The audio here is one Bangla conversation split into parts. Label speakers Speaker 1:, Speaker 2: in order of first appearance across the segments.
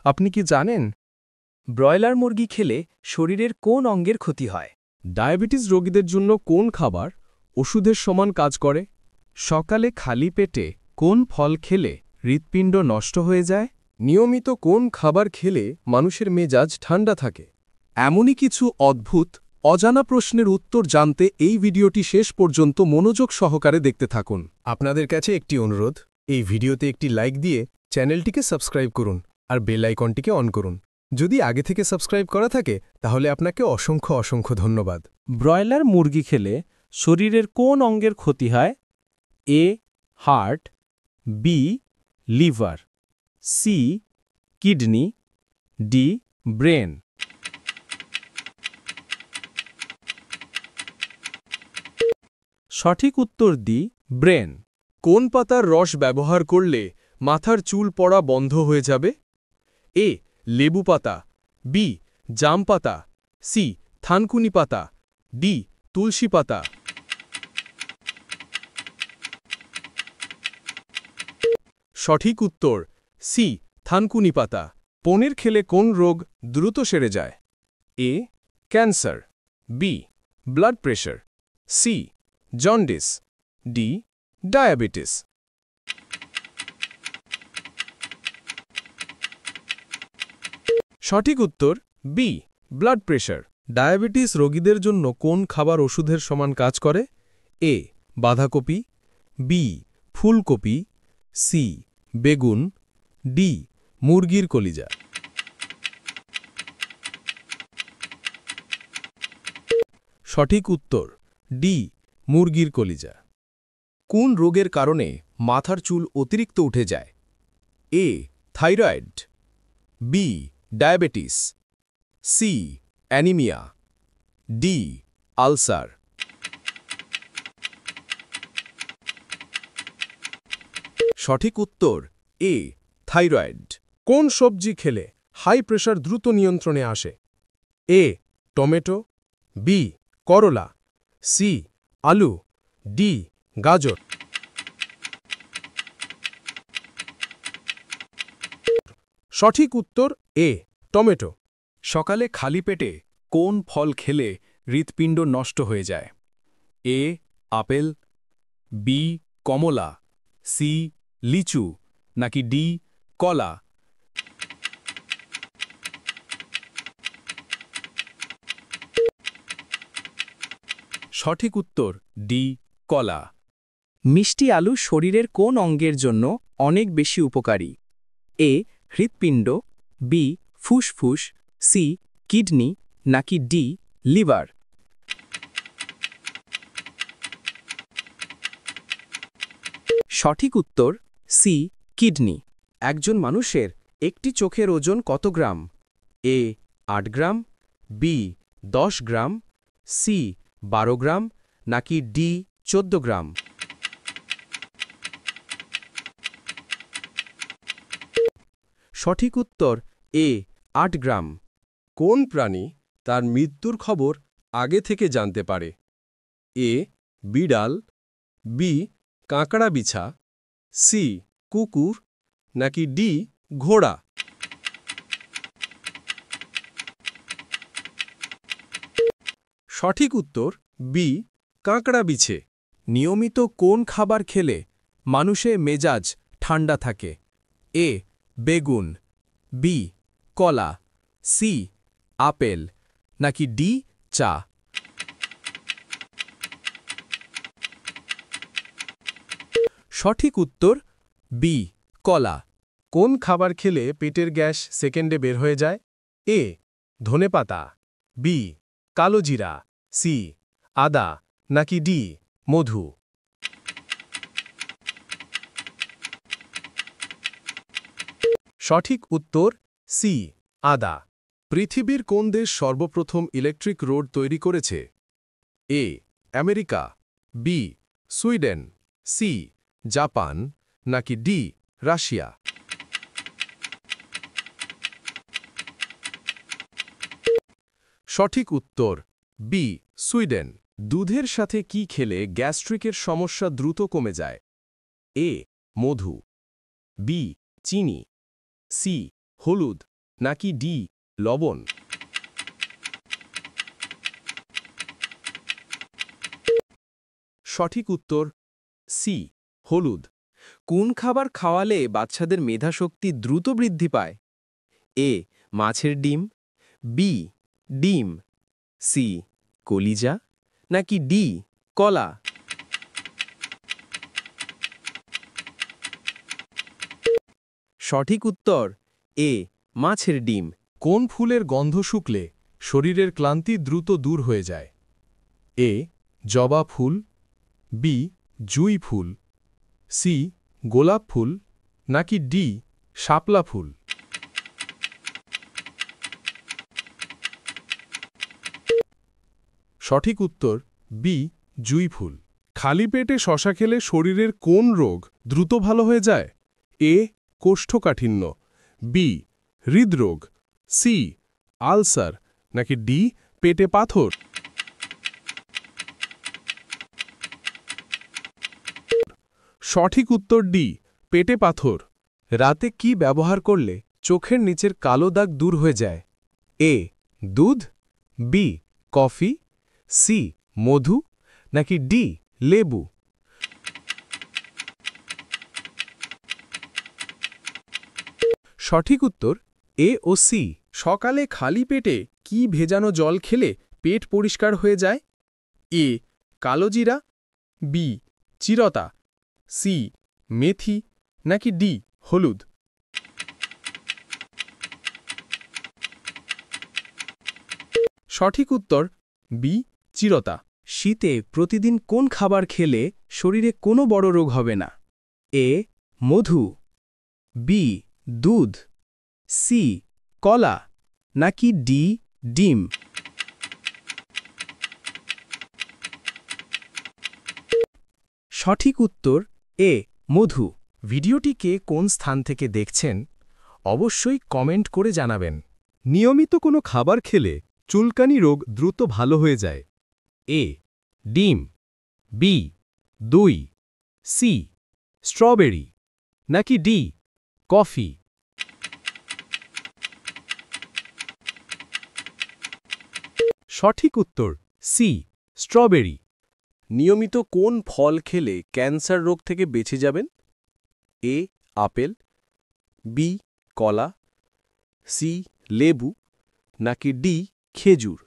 Speaker 1: আপনি কি জানেন
Speaker 2: ব্রয়লার মুরগি খেলে শরীরের কোন অঙ্গের ক্ষতি হয়?
Speaker 1: ডায়াবেটিস রোগীদের জন্য কোন খাবার ওষুধের সমান কাজ করে? সকালে খালি পেটে কোন ফল খেলে হৃৎপিণ্ড নষ্ট হয়ে যায়? নিয়মিত কোন খাবার খেলে মানুষের মেজাজ ঠান্ডা থাকে? এমনই কিছু অদ্ভুত অজানা প্রশ্নের উত্তর জানতে এই ভিডিওটি শেষ পর্যন্ত মনোযোগ সহকারে দেখতে থাকুন। আপনাদের কাছে একটি অনুরোধ, এই ভিডিওতে একটি লাইক দিয়ে চ্যানেলটিকে সাবস্ক্রাইব করুন আর বেল আইকনটিকে অন করুন। যদি আগে থেকে সাবস্ক্রাইব করা থাকে তাহলে আপনাকে অসংখ্য অসংখ্য ধন্যবাদ।
Speaker 2: ব্রয়লার মুরগি খেলে শরীরের কোন অঙ্গের ক্ষতি হয়? A. Heart, B. Liver, C. Kidney, D. Brain. সঠিক উত্তর ডি. ব্রেন।
Speaker 1: কোন পাতার রস ব্যবহার করলে মাথার চুল পড়া বন্ধ হয়ে যাবে? এ. লেবু পাতা, বি. জাম পাতা, সি. থানকুনি পাতা, ডি. তুলসী পাতা। সঠিক উত্তর সি. থানকুনি পাতা। পনির খেলে কোন রোগ দ্রুত সেরে যায়? A. Cancer, B. Blood pressure, C. Jaundice, D. Diabetes. সঠিক উত্তর বি. Blood pressure. ডায়াবেটিস রোগীদের জন্য কোন খাবার ওষুধের সমান কাজ করে? এ. বাঁধাকপি, বি. ফুলকপি, সি. বেগুন, ডি. মুরগির কলিজা। সঠিক উত্তর ডি. মুরগির কলিজা। কোন রোগের কারণে মাথার চুল অতিরিক্ত উঠে যায়? A. Thyroid, B. Diabetes, C. Anaemia, D. Ulcer. সঠিক উত্তর এ. থাইরয়েড। কোন সবজি খেলে হাই প্রেশার দ্রুত নিয়ন্ত্রণে আসে? এ. Tomato, B. করলা, সি. আলু, ডি. গাজর। সঠিক উত্তর এ. টমেটো। সকালে খালি পেটে কোন ফল খেলে হৃৎপিণ্ড নষ্ট হয়ে যায়? এ. Apple, B. কমলা, সি. লিচু, নাকি ডি. কলা। সঠিক উত্তর ডি. কলা।
Speaker 2: মিষ্টি আলু শরীরের কোন অঙ্গের জন্য অনেক বেশি উপকারী? এ. হৃৎপিণ্ড, বি. ফুসফুস, সি. কিডনি, নাকি ডি. লিভার। সঠিক উত্তর সি. কিডনি। একজন মানুষের একটি চোখের ওজন কত গ্রাম? এ. ৮ গ্রাম, বি. ১০ গ্রাম, সি. ১২ গ্রাম, নাকি ডি. ১৪ গ্রাম। সঠিক উত্তর এ. ৮ গ্রাম।
Speaker 1: কোন প্রাণী তার মৃত্যুর খবর আগে থেকে জানতে পারে? এ. বিড়াল, বি. কাঁকড়া বিছা, সি. কুকুর, নাকি ডি. ঘোড়া। সঠিক উত্তর বি. কাঁকড়া বিছে। নিয়মিত কোন খাবার খেলে মানুষের মেজাজ ঠান্ডা থাকে? এ. বেগুন, বি. কলা, সি. আপেল, নাকি ডি. চা। সঠিক উত্তর বি. কলা। কোন খাবার খেলে পেটের গ্যাস সেকেন্ডে বের হয়ে যায়? এ. ধনেপাতা, বি. কালোজিরা, সি. আদা, নাকি ডি. মধু। সঠিক উত্তর সি. আদা। পৃথিবীর কোন দেশ সর্বপ্রথম ইলেকট্রিক রোড তৈরি করেছে? A. America, B. Sweden, C. Japan, নাকি ডি. রাশিয়া। সঠিক উত্তর বি. সুইডেন। দুধের সাথে কি খেলে গ্যাস্ট্রিকের সমস্যা দ্রুত কমে যায়? এ. মধু, বি. চিনি, সি. হলুদ, নাকি ডি লবণ? সঠিক উত্তর সি হলুদ। কোন খাবার খাওয়ালে বাচ্চাদের মেধাশক্তি দ্রুত বৃদ্ধি পায়? এ মাছের ডিম, বি ডিম, সি কলিজা, নাকি ডি কলা? সঠিক উত্তর এ মাছের ডিম। কোন ফুলের গন্ধ শুকলে শরীরের ক্লান্তি দ্রুত দূর হয়ে যায়? এ জবা ফুল, বি জুঁই ফুল, সি গোলাপ ফুল, নাকি ডি শাপলা ফুল? সঠিক উত্তর বি জুঁই ফুল। খালি পেটে শশা খেলে শরীরের কোন রোগ দ্রুত ভালো হয়ে যায়? এ কোষ্ঠকাঠিন্য, বি হৃদরোগ, সি আলসার, নাকি ডি পেটে পাথর? সঠিক উত্তর ডি পেটে পাথর। রাতে কি ব্যবহার করলে চোখের নিচের কালো দাগ দূর হয়ে যায়? এ দুধ, বি কফি, সি মধু, নাকি ডি লেবু? সঠিক উত্তর এ ও সি। সকালে খালি পেটে কি ভেজানো জল খেলে পেট পরিষ্কার হয়ে যায়? এ কালোজিরা, বি চিরতা, সি মেথি, নাকি ডি হলুদ? সঠিক উত্তর বি চিরতা। শীতে প্রতিদিন কোন খাবার খেলে শরীরে কোনো বড় রোগ হবে না? এ মধু, বি দুধ, সি কলা, নাকি ডি ডিম? সঠিক উত্তর এ মধু। ভিডিওটিকে কোন স্থান থেকে দেখছেন অবশ্যই কমেন্ট করে জানাবেন। নিয়মিত কোনো খাবার খেলে চুলকানি রোগ দ্রুত ভালো হয়ে যায়? এ ডিম, বি দই, সি স্ট্রবেরি, নাকি ডি কফি? সঠিক উত্তর সি স্ট্রবেরি। নিয়মিত কোন ফল খেলে ক্যান্সার রোগ থেকে বেঁচে যাবেন? এ আপেল, বি কলা, সি লেবু, নাকি ডি খেজুর?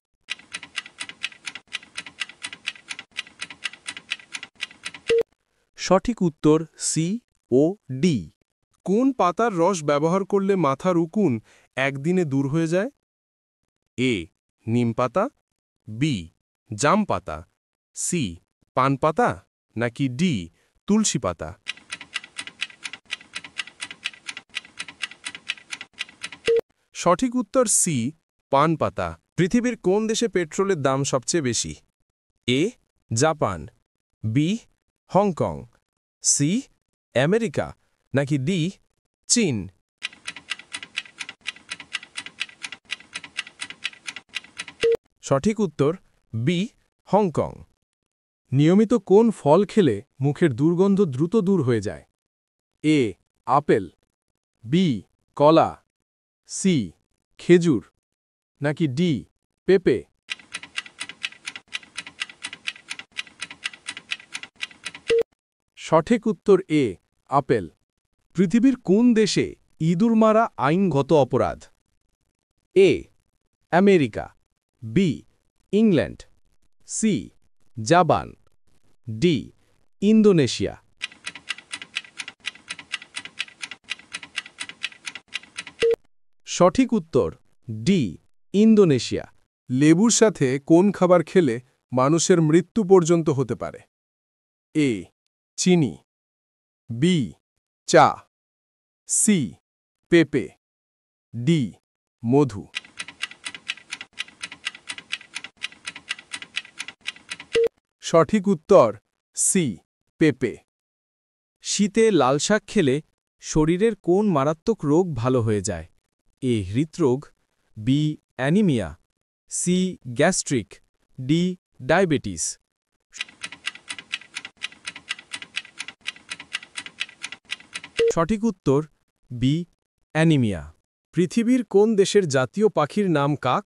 Speaker 1: সঠিক উত্তর সি ও ডি। কোন পাতার রস ব্যবহার করলে মাথার উকুন একদিনে দূর হয়ে যায়? এ নিম পাতা, বি জাম পাতা, সি পান পাতা, নাকি ডি তুলসী পাতা? সঠিক উত্তর সি পান পাতা। পৃথিবীর কোন দেশে পেট্রোলের দাম সবচেয়ে বেশি? A Japan, B Hong Kong, C America, নাকি ডি চীন? সঠিক উত্তর বি হংকং। নিয়মিত কোন ফল খেলে মুখের দুর্গন্ধ দ্রুত দূর হয়ে যায়? এ আপেল, বি কলা, সি খেজুর, নাকি ডি পেঁপে? সঠিক উত্তর এ আপেল। পৃথিবীর কোন দেশে ইঁদুর মারা আইনগত অপরাধ? A America, B England, C Japan, D Indonesia? সঠিক উত্তর ডি ইন্দোনেশিয়া। লেবুর সাথে কোন খাবার খেলে মানুষের মৃত্যু পর্যন্ত হতে পারে? এ চিনি, বি চা, সি পেঁপে, ডি মধু? সঠিক উত্তর সি পেঁপে। শীতে লাল শাক খেলে শরীরের কোন মারাত্মক রোগ ভালো হয়ে যায়? এ হৃদরোগ, B anaemia, C gastric, D diabetes? সঠিক উত্তর বি অ্যানিমিয়া। পৃথিবীর কোন দেশের জাতীয় পাখির নাম কাক?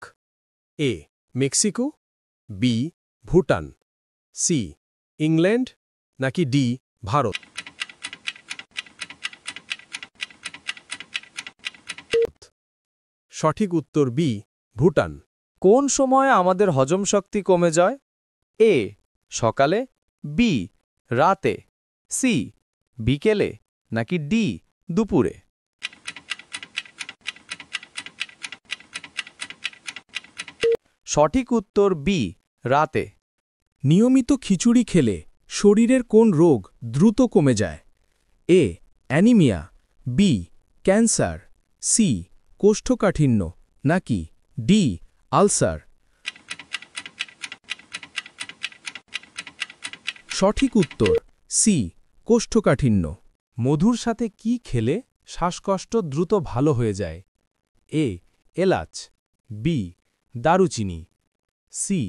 Speaker 1: A Mexico, B Bhutan, C England, নাকি ডি ভারত? সঠিক উত্তর বি ভুটান।
Speaker 2: কোন সময় আমাদের হজম শক্তি কমে যায়? এ সকালে, বি রাতে, সি বিকেলে, নাকি ডি দুপুরে? সঠিক উত্তর বি রাতে।
Speaker 1: নিয়মিত খিচুড়ি খেলে শরীরের কোন রোগ দ্রুত কমে যায়? A anaemia, B cancer, C কোষ্ঠকাঠিন্য, নাকি ডি আলসার? সঠিক উত্তর সি কোষ্ঠকাঠিন্য। মধুর সাথে কি খেলে শ্বাসকষ্ট দ্রুত ভালো হয়ে যায়? এ এলাচ, বি দারুচিনি, সি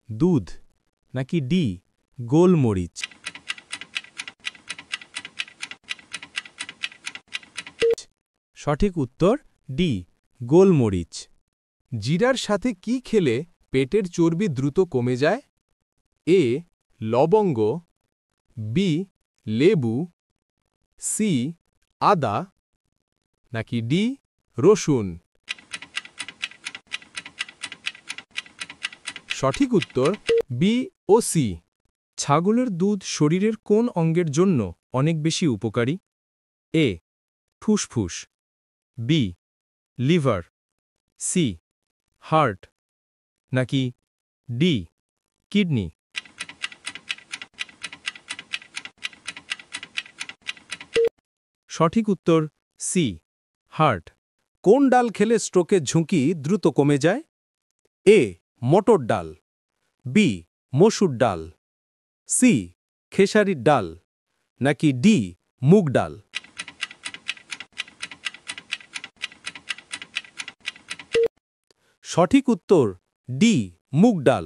Speaker 1: দুধ, নাকি ডি গোলমরিচ? সঠিক উত্তর ডি গোলমরিচ। জিরার সাথে কি খেলে পেটের চর্বি দ্রুত কমে যায়? এ লবঙ্গ, বি লেবু, সি আদা, নাকি ডি রসুন? সঠিক উত্তর বি ও সি। ছাগলের দুধ শরীরের কোন অঙ্গের জন্য অনেক বেশি উপকারী? এ ফুসফুস, বি লিভার, সি হার্ট, নাকি ডি কিডনি? সঠিক উত্তর সি হার্ট। কোন ডাল খেলে স্ট্রোকের ঝুঁকি দ্রুত কমে যায়? এ মটর ডাল, বি মসুর ডাল, সি খেসারির ডাল, নাকি ডি মুগ ডাল? সঠিক উত্তর ডি মুগ ডাল।